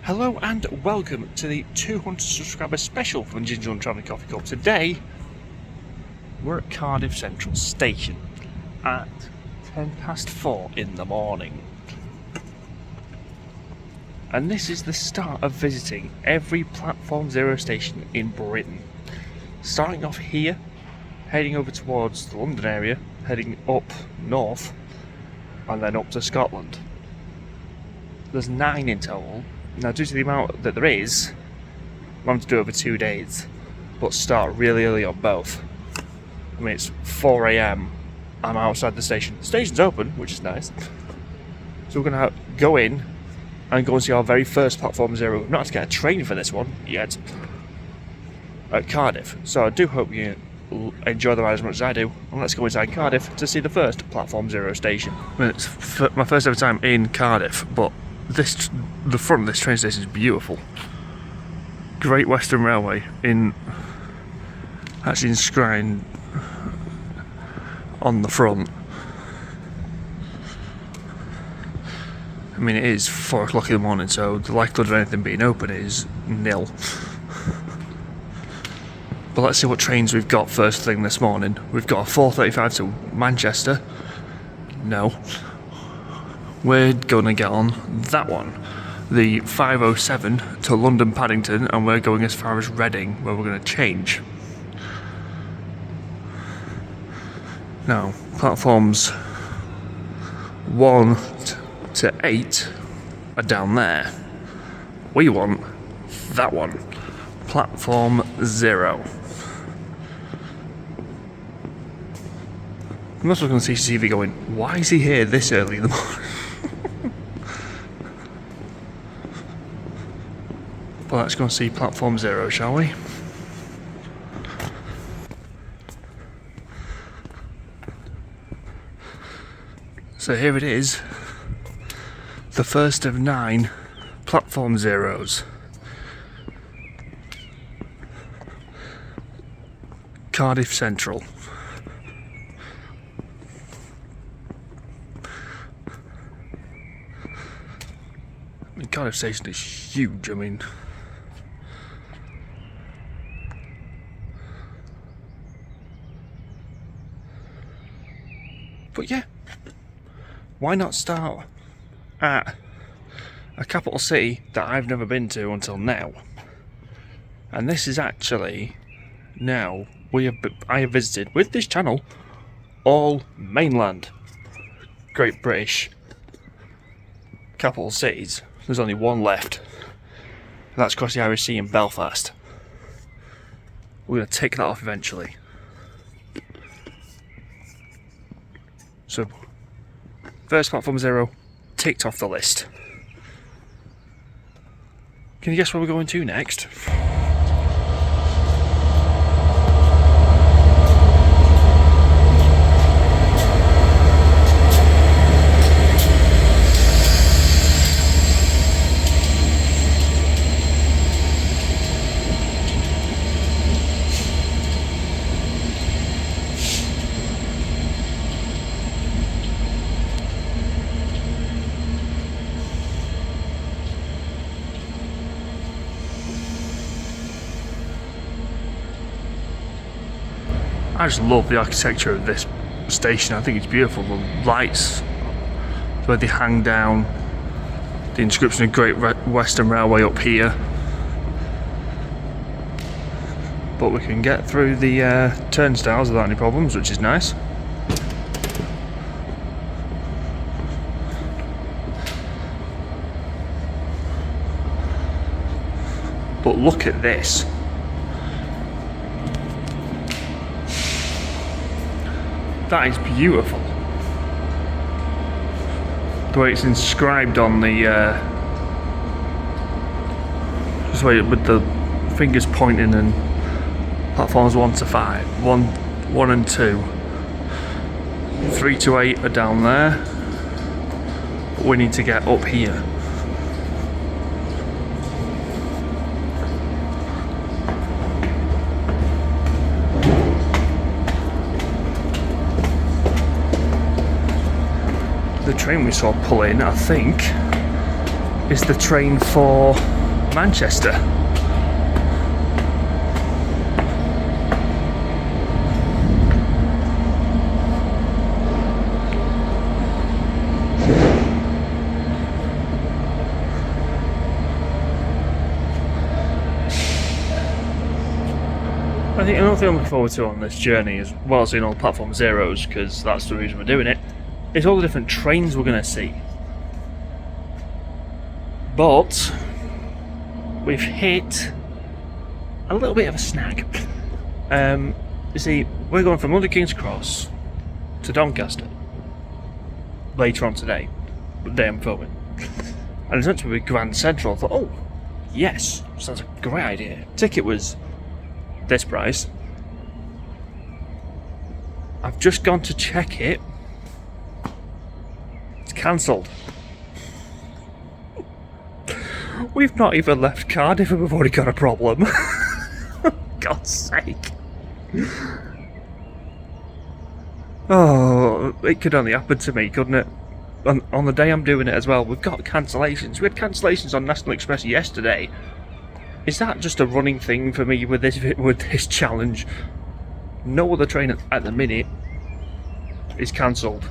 Hello and welcome to the 200 subscriber special from Ginger and Travelling Coffee Cup. Today we're at Cardiff Central Station at 4:10 in the morning. And this is the start of visiting every Platform 0 station in Britain. Starting off here, heading over towards the London area, heading up north and then up to Scotland. There's 9 in total. Now, due to the amount that there is, I'm going to do it over 2 days, but start really early on both. I mean, it's 4 AM, I'm outside the station. The station's open, which is nice. So we're going to go in and go and see our very first Platform 0. We've not had to get a train for this one yet, at Cardiff. So I do hope you enjoy the ride as much as I do, and let's go inside Cardiff to see the first Platform 0 station. I mean, it's my first ever time in Cardiff, but the front of this train station is beautiful. Great Western Railway actually inscribed on the front. I mean, it is 4 o'clock in the morning, so the likelihood of anything being open is nil. But let's see what trains we've got first thing this morning. We've got a 4:35 to Manchester. No. We're going to get on that one, the 5:07 to London Paddington, and we're going as far as Reading, where we're going to change. Now, platforms 1 to 8 are down there. We want that one, Platform 0. I'm also looking at CCTV going, why is he here this early in the morning? Well, let's go and see Platform 0, shall we? So here it is, the first of 9 Platform 0's. Cardiff Central. I mean, Cardiff Station is huge, I mean... But yeah, why not start at a capital city that I've never been to until now? And this is actually now I have visited with this channel all mainland Great British capital cities. There's only one left, and that's across the Irish Sea in Belfast. We're going to take that off eventually. So, first Platform 0 ticked off the list. Can you guess where we're going to next? I just love the architecture of this station. I think it's beautiful. The lights, the way they hang down, the inscription of Great Western Railway up here. But we can get through the turnstiles without any problems, which is nice. But look at this. That is beautiful. The way it's inscribed on the just way with the fingers pointing, and platforms 1 to 5, 1 and 2, 3 to 8 are down there. But we need to get up here. The train we saw pull in, I think, is the train for Manchester. I think another thing I'm looking forward to on this journey, as well as seeing all the platform 0's, because that's the reason we're doing it, is all the different trains we're going to see. But we've hit a little bit of a snag. You see, we're going from London King's Cross to Doncaster later on today, the day I'm filming. And it's meant to be Grand Central. I thought, oh, yes, sounds like a great idea. Ticket was this price. I've just gone to check it. It's cancelled. We've not even left Cardiff and we've already got a problem. God's sake. Oh, it could only happen to me, couldn't it? On the day I'm doing it as well, we've got cancellations. We had cancellations on National Express yesterday. Is that just a running thing for me with this challenge? No other train at the minute is cancelled,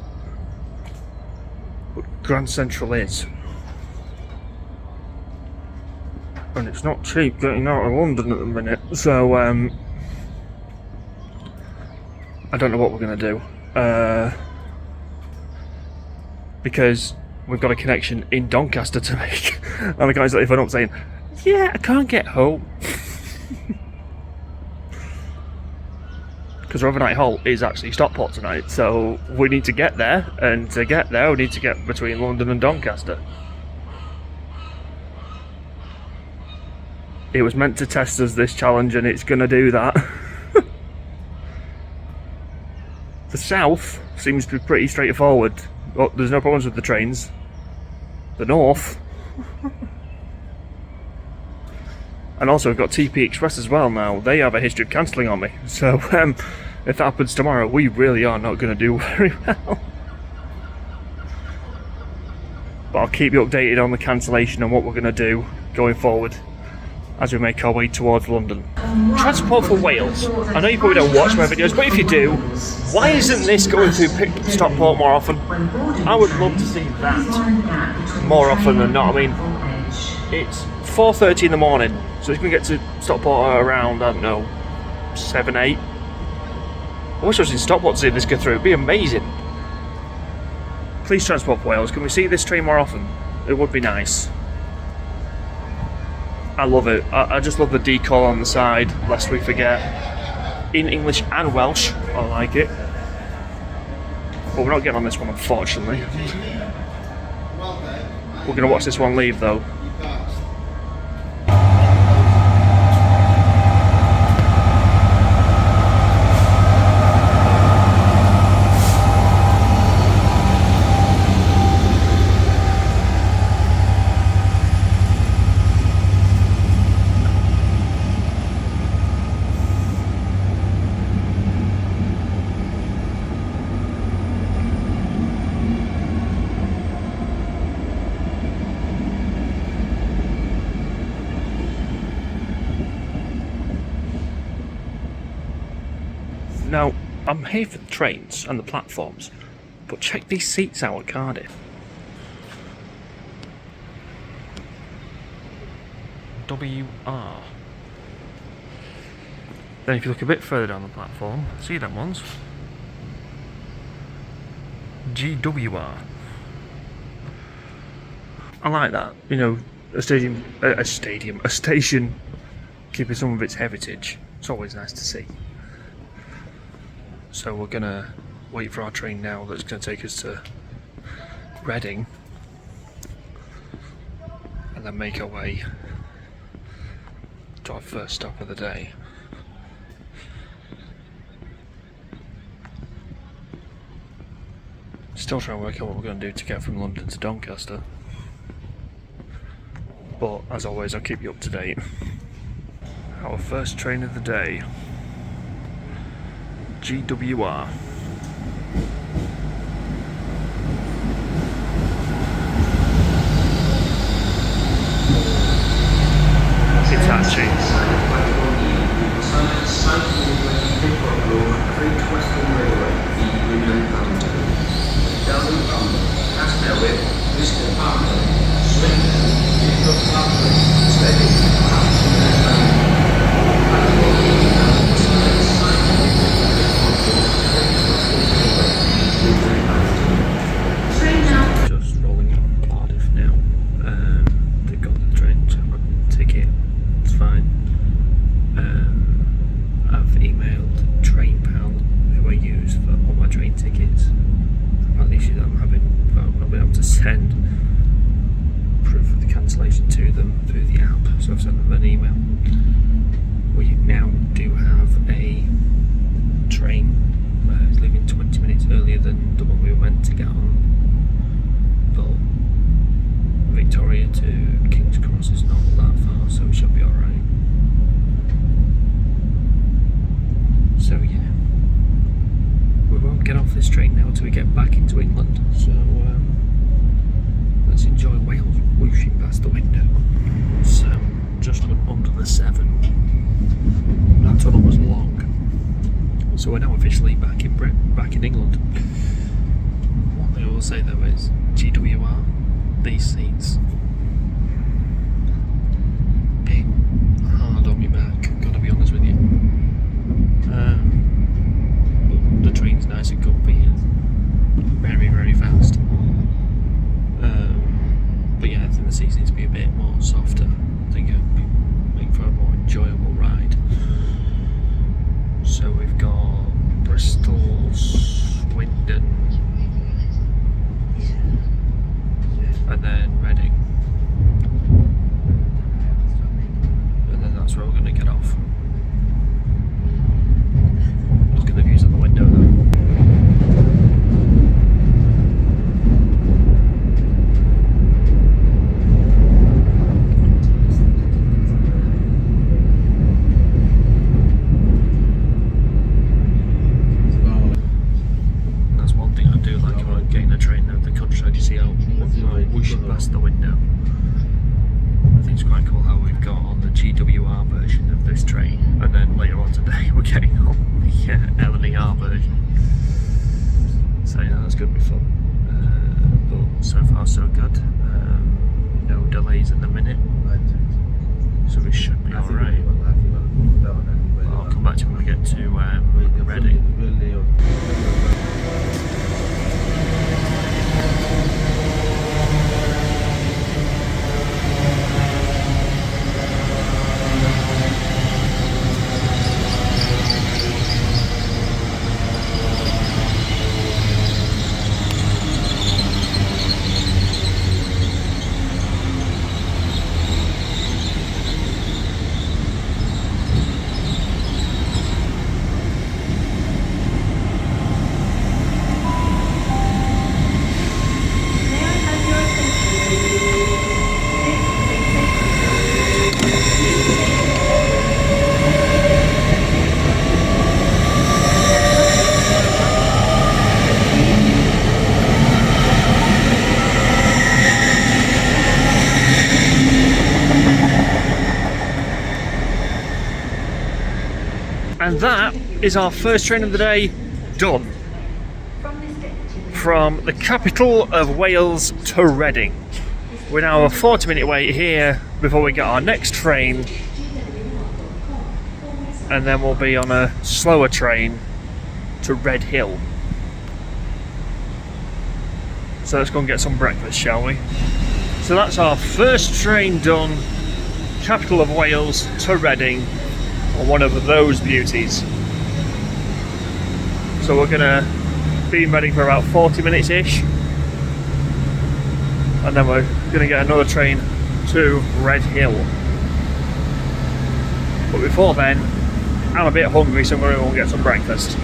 but Grand Central is, and it's not cheap getting out of London at the minute. So I don't know what we're going to do, because we've got a connection in Doncaster to make. And the guys that if I'm not saying, yeah, I can't get home. Because our overnight halt is actually Stockport tonight, so we need to get there, and to get there we need to get between London and Doncaster. It was meant to test us, this challenge, and it's going to do that. The south seems to be pretty straightforward. Oh, there's no problems with the trains. The north... And also we've got TP Express as well now. They have a history of cancelling on me. So if that happens tomorrow, we really are not going to do very well. But I'll keep you updated on the cancellation and what we're going to do going forward as we make our way towards London. Transport for Wales. I know you probably don't watch my videos, but if you do, why isn't this going through Stockport more often? I would love to see that more often than not. I mean, it's 4:30 in the morning, so it's going to get to Stockport around, I don't know, 7, 8. I wish I was in Stockport to see this go through. It'd be amazing. Please, Transport for Wales, can we see this train more often? It would be nice. I love it. I just love the decal on the side, lest we forget. In English and Welsh, I like it. But we're not getting on this one, unfortunately. We're going to watch this one leave, though. Now, I'm here for the trains and the platforms, but check these seats out at Cardiff. GWR. Then if you look a bit further down the platform, see them ones? GWR. I like that, you know, a station keeping some of its heritage. It's always nice to see. So we're gonna wait for our train now that's gonna take us to Reading, and then make our way to our first stop of the day. Still trying to work out what we're going to do to get from London to Doncaster, but as always I'll keep you up to date. Our first train of the day, GWR. Just rolling out of Cardiff now. They've got the train ticket. It's fine. I've emailed TrainPal, who I use for all my train tickets. At least I'm not been able to send proof of the cancellation to them through the app, so I've sent them an email. We now do have a train. It's leaving 20 minutes earlier than the one we were meant to get on, but Victoria to King's Cross is not that far, so we should be alright. So yeah, we won't get off this train now until we get back into England, so let's enjoy Wales whooshing past the window. So, just went under the 7. That tunnel was long. So we're now officially back in England. One thing I will say though is GWR, these seats, bit hard on my back, gotta be honest with you. But the train's nice and comfy and very, very fast. But yeah, I think the seats need to be a bit more softer. I think it would make for a more enjoyable ride. So we've got Bristol, Swindon, and then Reading. And then that's where we're going to get off. Look at the views of the window though. Past the window. I think it's quite cool how we've got on the GWR version of this train, and then later on today we're getting on the L&ER version. So yeah, that's going to be fun. But so far so good. No delays at the minute, so we should be alright. I'll come back to when we get to Reading. And that is our first train of the day done. From the capital of Wales to Reading. We're now a 40-minute wait here before we get our next train. And then we'll be on a slower train to Red Hill. So let's go and get some breakfast, shall we? So that's our first train done. Capital of Wales to Reading. On one of those beauties. So we're gonna be in Reading for about 40 minutes ish, and then we're gonna get another train to Red Hill. But before then, I'm a bit hungry, so I'm gonna go and get some breakfast.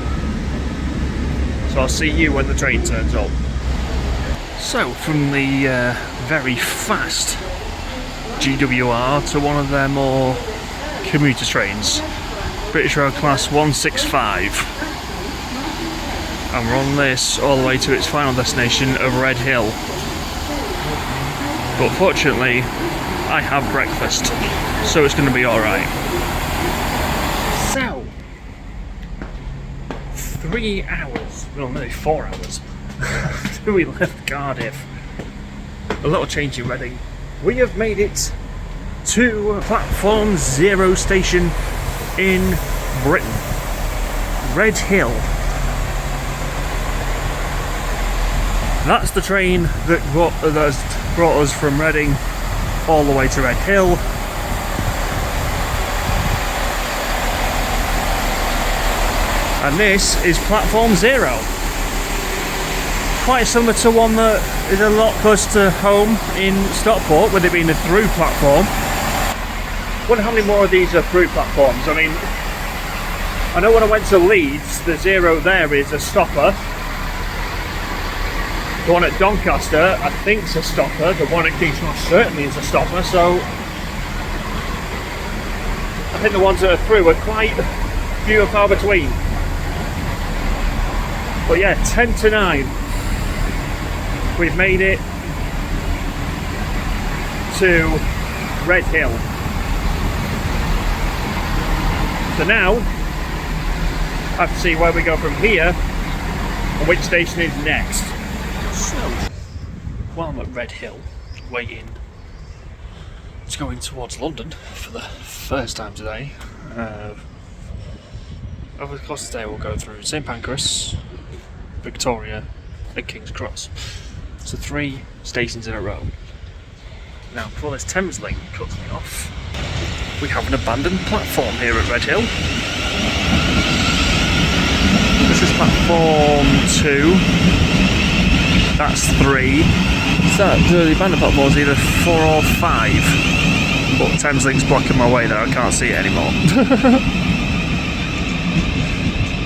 So I'll see you when the train turns up. So from the very fast GWR to one of their more commuter trains, British Rail Class 165, and we're on this all the way to its final destination of Red Hill. But fortunately I have breakfast, so it's going to be alright. So, 3 hours, well maybe 4 hours, after we left Cardiff, a little change in Reading, we have made it to platform 0 station in Britain, Red Hill. That's the train that has brought us from Reading all the way to Red Hill. And this is platform 0. Quite similar to one that is a lot closer to home in Stockport, with it being a through platform. I wonder how many more of these are through platforms. I mean, I know when I went to Leeds, the 0 there is a stopper. The one at Doncaster, I think, is a stopper. The one at King's Cross certainly is a stopper. So I think the ones that are through are quite few and far between. But yeah, 10 to 9. We've made it to Red Hill. So now I have to see where we go from here and which station is next. So, while I'm at Red Hill, waiting, it's going towards London for the first time today. Over the course of the day we'll go through St Pancras, Victoria and King's Cross. So 3 stations in a row. Now before this Thameslink cuts me off, we have an abandoned platform here at Red Hill. This is platform 2. That's 3. So the abandoned platform is either 4 or 5. But Thameslink's blocking my way there, I can't see it anymore.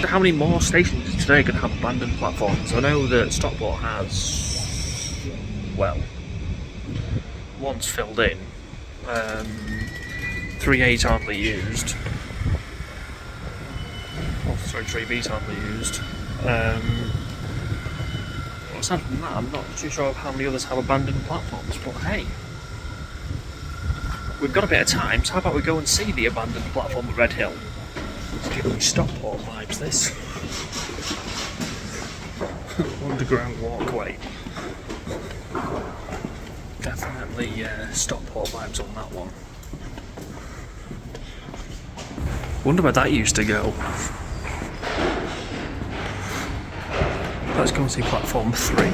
How many more stations is today going to have abandoned platforms? I know that Stockport has, well, one's filled in, 3A's hardly used, oh sorry, 3B's hardly used. Aside from that, I'm not too sure of how many others have abandoned platforms, but hey, we've got a bit of time, so how about we go and see the abandoned platform at Red Hill? It's giving me Stockport vibes, this. Underground walkway. Definitely Stockport vibes on that one. Wonder where that used to go. Let's go and see platform 3.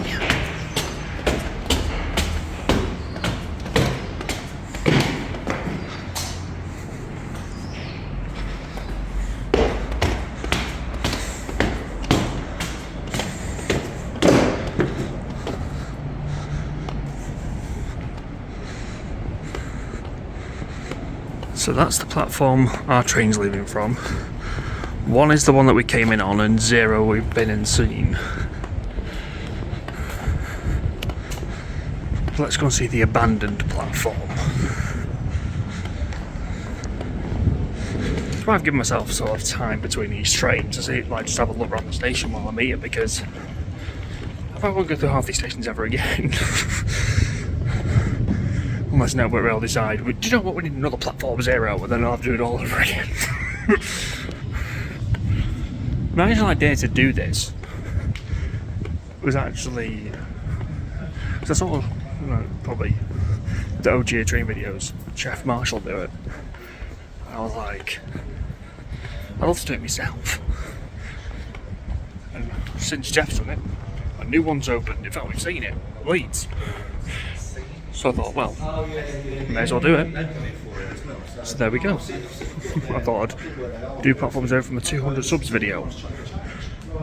So that's the platform our train's leaving from. 1 is the one that we came in on, and 0 we've been and seen. Let's go and see the abandoned platform. So I've given myself sort of time between each train to see, like, just have a look around the station while I'm here, because I won't go through half these stations ever again. Unless Network Rail decide, do you know what, we need another platform 0, and then I'll have to do it all over again. My original idea to do this was actually, because I saw, probably the OG train videos, Chef Marshall do it. And I was like, I'd love to do it myself. And since Jeff's done it, a new one's opened. In fact, we've seen it, Leeds. So I thought, well, may as well do it. So there we go. I thought I'd do platform 0 from the 200 subs video.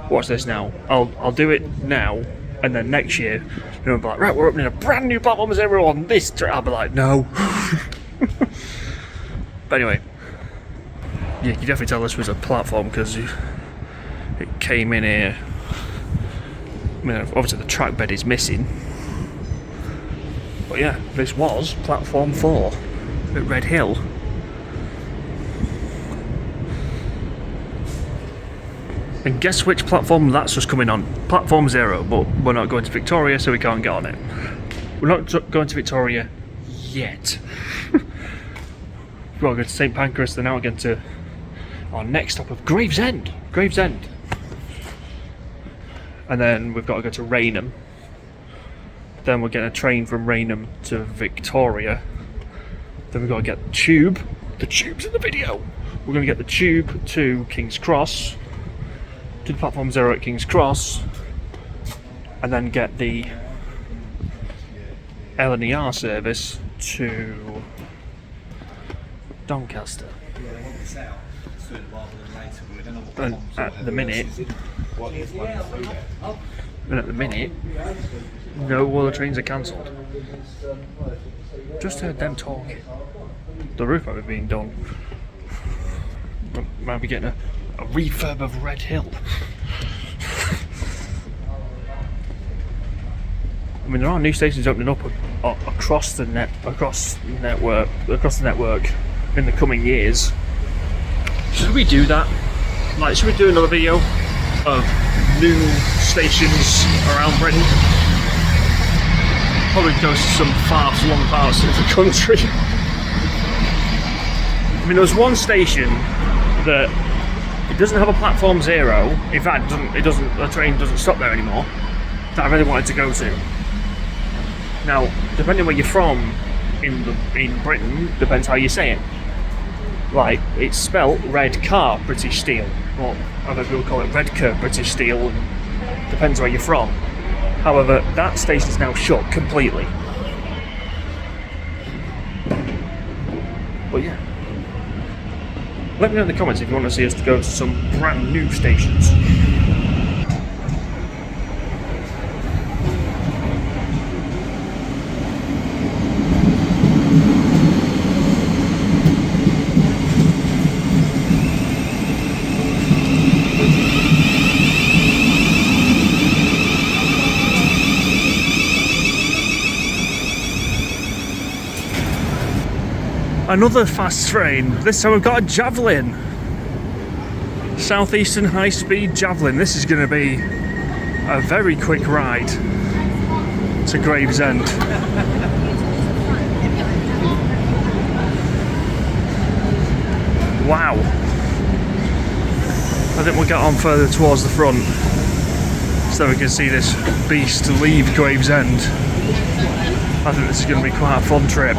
Watch this now. I'll do it now, and then next year, they'll be like, right, we're opening a brand new platform 0 on this. I'll be like, no. But anyway, yeah, you can definitely tell this was a platform because it came in here. I mean, obviously the track bed is missing. But yeah, this was platform 4 at Red Hill. And guess which platform that's just coming on? Platform 0, but we're not going to Victoria, so we can't get on it. We're not going to Victoria yet. We've got to go to St Pancras, then out again to our next stop of Gravesend. Gravesend. And then we've got to go to Rainham. Then we're getting a train from Rainham to Victoria. Then we've got to get the tube. The tube's in the video. We're going to get the tube to King's Cross, to the platform 0 at King's Cross, and then get the LNER service to Doncaster. And at the minute, no other trains are cancelled. Just heard them talking. The roof might be being done. Might be getting a refurb of Red Hill. I mean, there are new stations opening up across the network in the coming years. Should we do that? Like, should we do another video of new stations around Britain? Probably goes to some far-flung parts of the country. I mean, there's one station that it doesn't have a platform 0. In fact, the train doesn't stop there anymore. That I really wanted to go to. Now, depending where you're from in Britain, depends how you say it. Like, it's spelt red car British Steel, or other people call it red car British Steel. Depends where you're from. However, that station's now shut completely. But yeah. Let me know in the comments if you want to see us to go to some brand new stations. Another fast train. This time we've got a Javelin. Southeastern High Speed Javelin. This is going to be a very quick ride to Gravesend. Wow. I think we'll get on further towards the front so we can see this beast leave Gravesend. I think this is going to be quite a fun trip.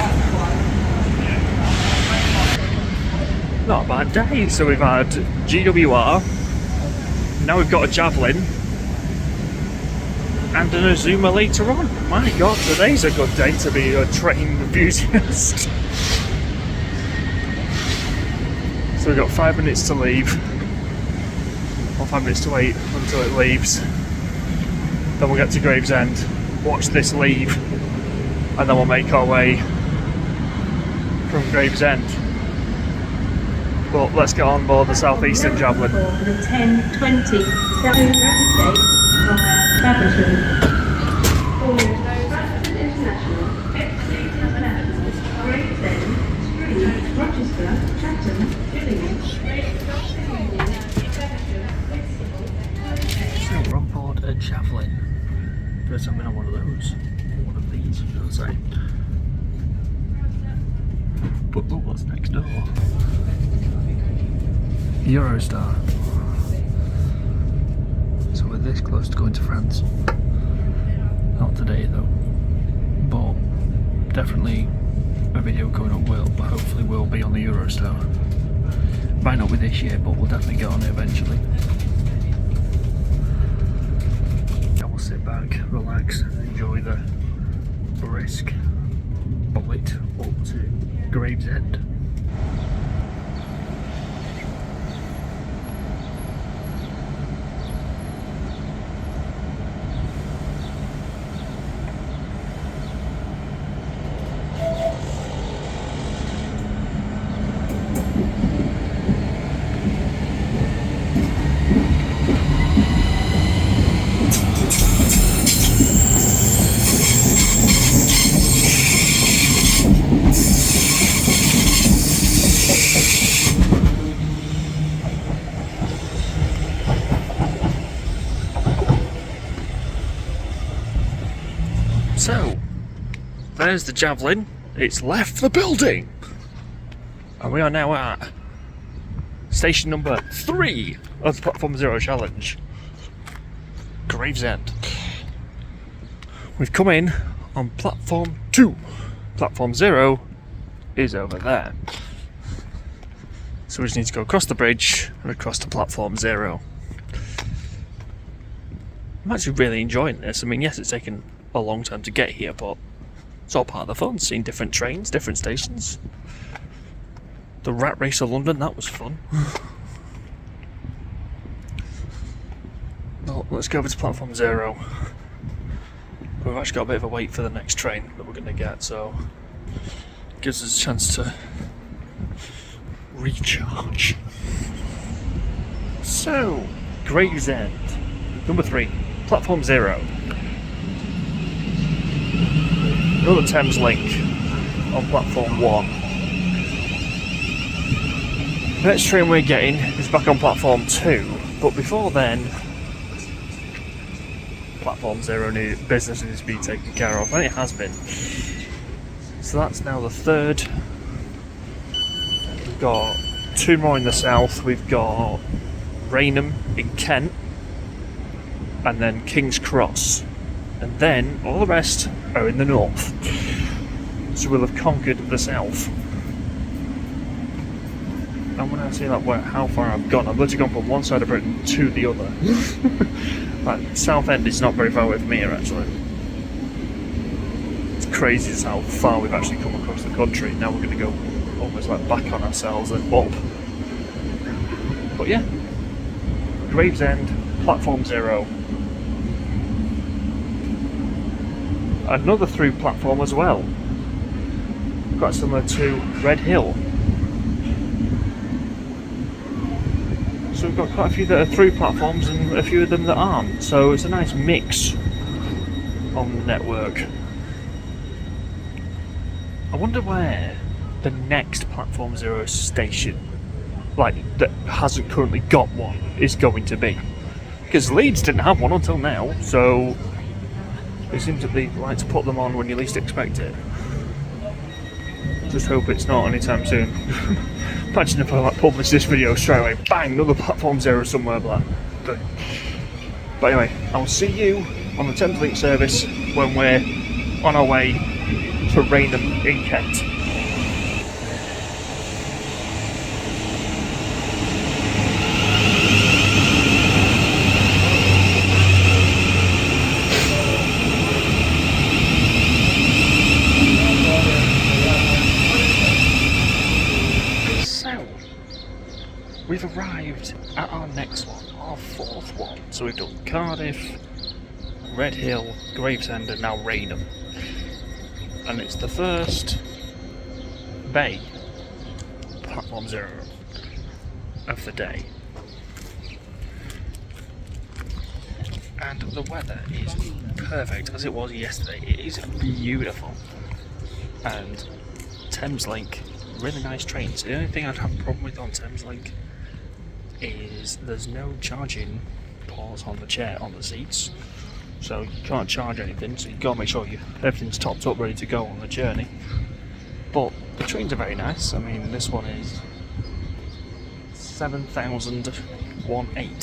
Not a bad day. So we've had GWR, now we've got a Javelin, and an Azuma later on. My god, today's a good day to be a train enthusiast. So we've got 5 minutes to leave, or 5 minutes to wait until it leaves. Then we'll get to Gravesend, watch this leave, and then we'll make our way from Gravesend. But let's get on board the Southeastern Javelin. For the 10:20 Southern Rapid Gate via Badminton. For Bradford International, Exeter International, Gravesend, Street, Rochester, Chatham, Gillingham. So we're on board a Javelin. First time I've been on one of those. One of these, should I say. But look what's next door. Eurostar. So we're this close to going to France. Not today though, but definitely a video coming up but hopefully will be on the Eurostar. Might not be this year, but we'll definitely get on it eventually. I will sit back, relax, enjoy the brisk bullet up to Gravesend. So, there's the Javelin. it's left the building. And we are now at station number 3 of the Platform 0 challenge, Gravesend. We've come in on platform 2. Platform 0 is over there. So we just need to go across the bridge and across to platform 0. I'm actually really enjoying this. I mean, yes, it's taken a long time to get here, but it's all part of the fun, seeing different trains, different stations. The rat race of London, that was fun. Well, let's go over to platform 0. We've actually got a bit of a wait for the next train that we're going to get, so it gives us a chance to recharge. So, Gravesend, number 3, platform 0. Another Thameslink on platform 1. The next train we're getting is back on platform 2, but before then, platform 0 business needs to be taken care of, and it has been. So that's now the 3rd. We've got 2 more in the south. We've got Rainham in Kent, and then King's Cross, and then all the rest are in the north. So we'll have conquered the south. And when I say that, how far I've gone, I've literally gone from one side of Britain to the other. Like, Southend is not very far away from here, actually. It's crazy as how far we've actually come across the country. Now we're going to go almost like back on ourselves and up. But yeah, Gravesend, platform 0. Another through platform as well. Quite similar to Red Hill. So we've got quite a few that are through platforms and a few of them that aren't. So it's a nice mix on the network. I wonder where the next platform 0 station, like that hasn't currently got one, is going to be. Because Leeds didn't have one until now, so they seem to be like to put them on when you least expect it. Just hope it's not anytime soon. Imagine if I like publish this video straight away, bang, another platform 0 somewhere, but anyway, I'll see you on the Thameslink service when we're on our way to Rainham in Kent. We've arrived at our next one, our 4th one. So we've done Cardiff, Red Hill, Gravesend, and now Rainham. And it's the first bay, platform 0, of the day. And the weather is perfect, as it was yesterday. It is beautiful. And Thameslink, really nice trains. The only thing I'd have a problem with on Thameslink is there's no charging ports on the seats, so you can't charge anything, so you've got to make sure everything's topped up, ready to go on the journey. But the trains are very nice. I mean, this one is 7,018,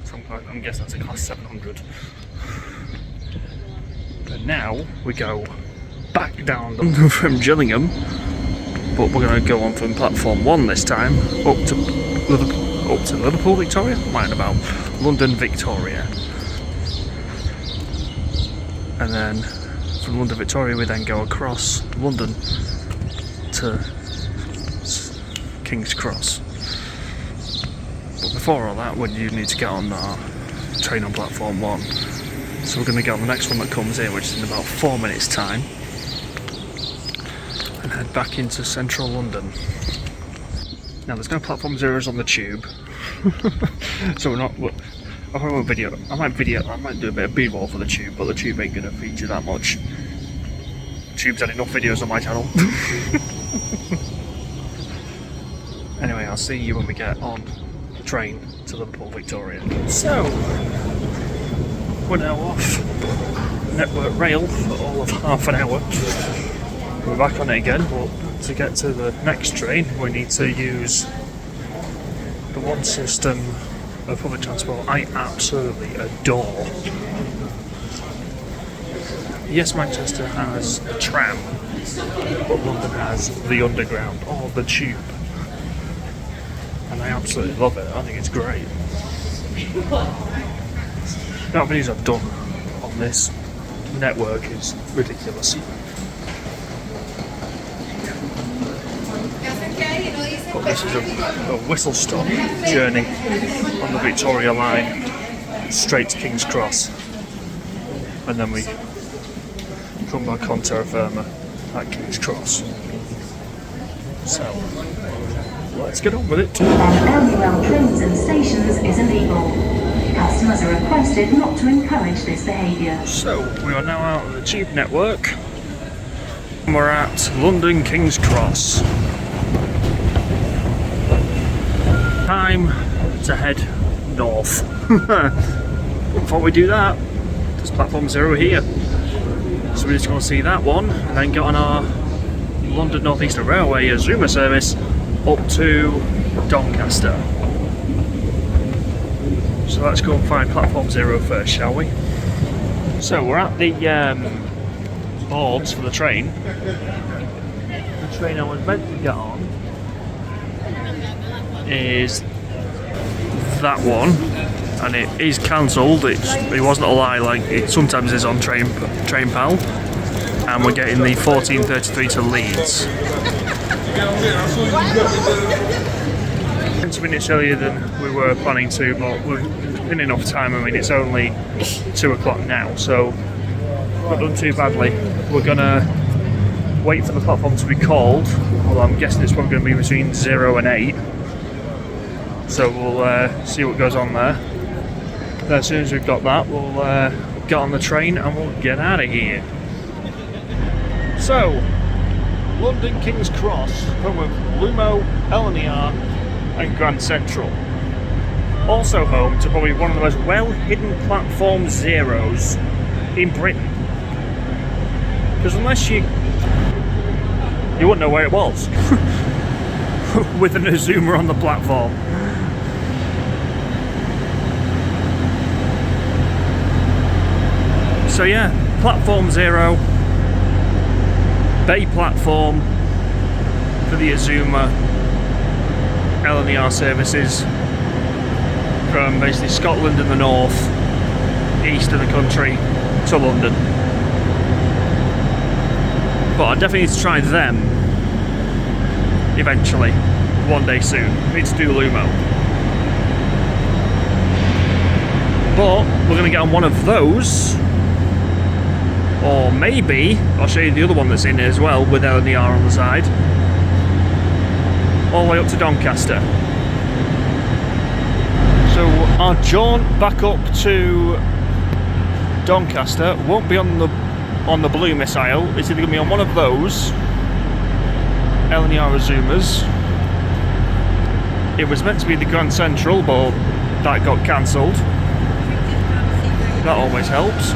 so I'm guessing that's a class 700. But now we go back down from Gillingham, but we're going to go on from platform 1 this time, up to Liverpool Victoria? Mind about London Victoria. And then from London Victoria we then go across London to King's Cross. But before all that, we need to get on our train on platform 1. So we're going to get on the next one that comes in, which is in about 4 minutes time, and head back into central London. Now there's no platform 0s on the tube, so we're not. I might do a bit of b-roll for the tube, but the tube ain't going to feature that much. Tube's had enough videos on my channel. Anyway, I'll see you when we get on the train to Liverpool Victoria. So, we're now off Network Rail for all of half an hour. We're back on it again, but to get to the next train we need to use the one system of public transport I absolutely adore. Yes, Manchester has the tram, but London has the underground, or the tube. And I absolutely love it. I think it's great. The amount of videos I've done on this network is ridiculous. But this is a whistle-stop journey on the Victoria line straight to King's Cross. And then we come back on terra firma at King's Cross. So, let's get on with it. LUL trains and stations is illegal. Customers are requested not to encourage this behaviour. So, we are now out of the tube network. And we're at London King's Cross. Time to head north. Before we do that, there's platform 0 here. So we're just going to see that one and then get on our London North Eastern Railway Azuma service up to Doncaster. So let's go and find platform 0 first, shall we? So we're at the boards for the train. The train I was meant to get on is that one, and it is cancelled. It wasn't a lie, like it sometimes is on Train Pal, and we're getting the 14:33 to Leeds. 20 minutes earlier than we were planning to, but we've been enough time. I mean, it's only 2 o'clock now, so not done too badly. We're gonna wait for the platform to be called, although I'm guessing it's probably going to be between 0 and 8. So we'll see what goes on there. Then as soon as we've got that, we'll get on the train and we'll get out of here. So, London King's Cross, home of Lumo, LNER and Grand Central. Also home to probably one of the most well-hidden platform 0's in Britain. Because unless you wouldn't know where it was. With an Azuma on the platform. So yeah, platform 0, bay platform for the Azuma LNER services from basically Scotland in the north, east of the country to London. But I definitely need to try them eventually, one day soon. I need to do Lumo. But we're going to get on one of those. Or maybe I'll show you the other one that's in here as well with LNER on the side. All the way up to Doncaster. So our jaunt back up to Doncaster won't be on the blue missile. It's either going to be on one of those LNER Azumas. It was meant to be the Grand Central, but that got cancelled. That always helps.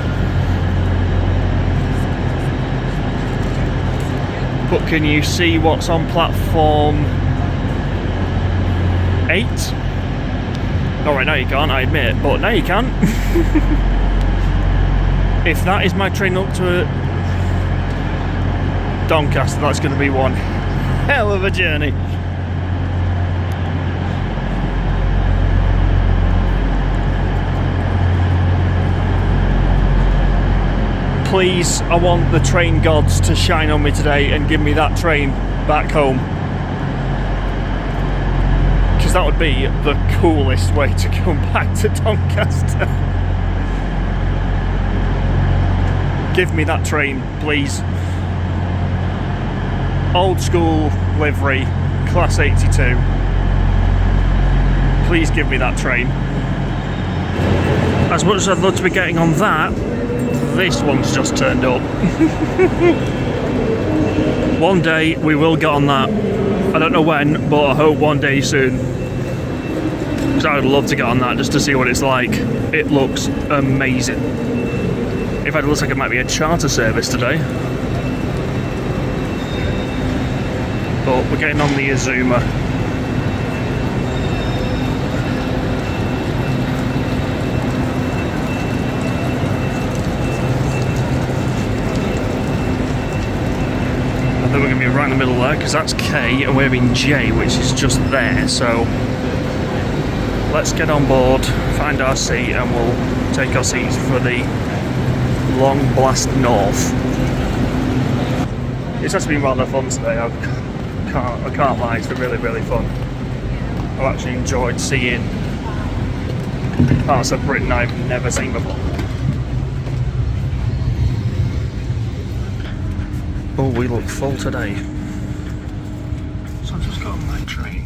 But can you see what's on platform 8? Alright, now you can't, I admit, but now you can. If that is my train up to Doncaster, that's going to be one hell of a journey. Please, I want the train gods to shine on me today and give me that train back home. Because that would be the coolest way to come back to Doncaster. Give me that train, please. Old school livery, class 82. Please give me that train. As much as I'd love to be getting on that, this one's just turned up. One day we will get on that. I don't know when, but I hope one day soon. Because I would love to get on that just to see what it's like. It looks amazing. In fact, it looks like it might be a charter service today. but we're getting on the Azuma. I think we're going to be right in the middle there, because that's K and we're in J, which is just there. So let's get on board, find our seat, and we'll take our seats for the long blast north. It's actually been rather fun today. I can't lie, it's been really fun. I've actually enjoyed seeing parts of Britain I've never seen before. Oh, we look full today. So I've just got on my train.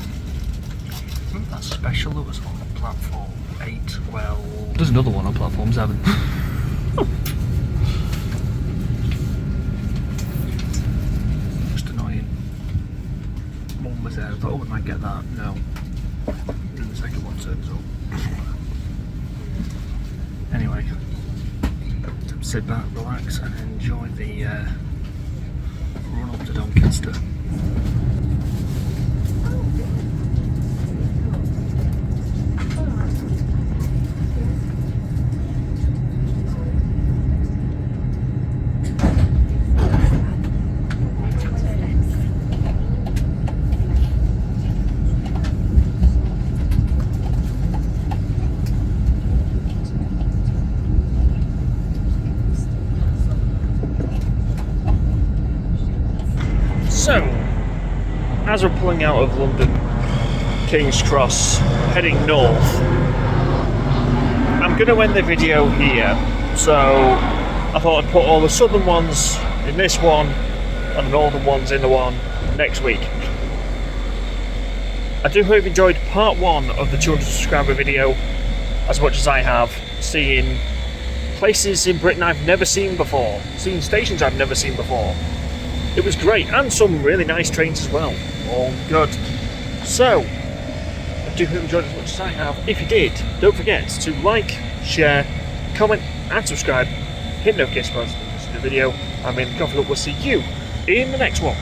Wasn't that special that was on platform 8? Well, there's another one on platform 7. Just annoying. One was there, I thought, oh, we might get that. No. Then the second one turns up. Anyway, sit back, relax, and enjoy the run up to Doncaster. So, as we're pulling out of London, King's Cross, heading north, I'm going to end the video here. So, I thought I'd put all the southern ones in this one, and the northern ones in the one next week. I do hope you enjoyed part 1 of the 200 subscriber video as much as I have, seeing places in Britain I've never seen before, seeing stations I've never seen before. It was great, and some really nice trains as well. All good. So, I do hope you enjoyed it as much as I have. If you did, don't forget to like, share, comment, and subscribe. Hit the notification button to the video. I'm in confident we'll see you in the next one.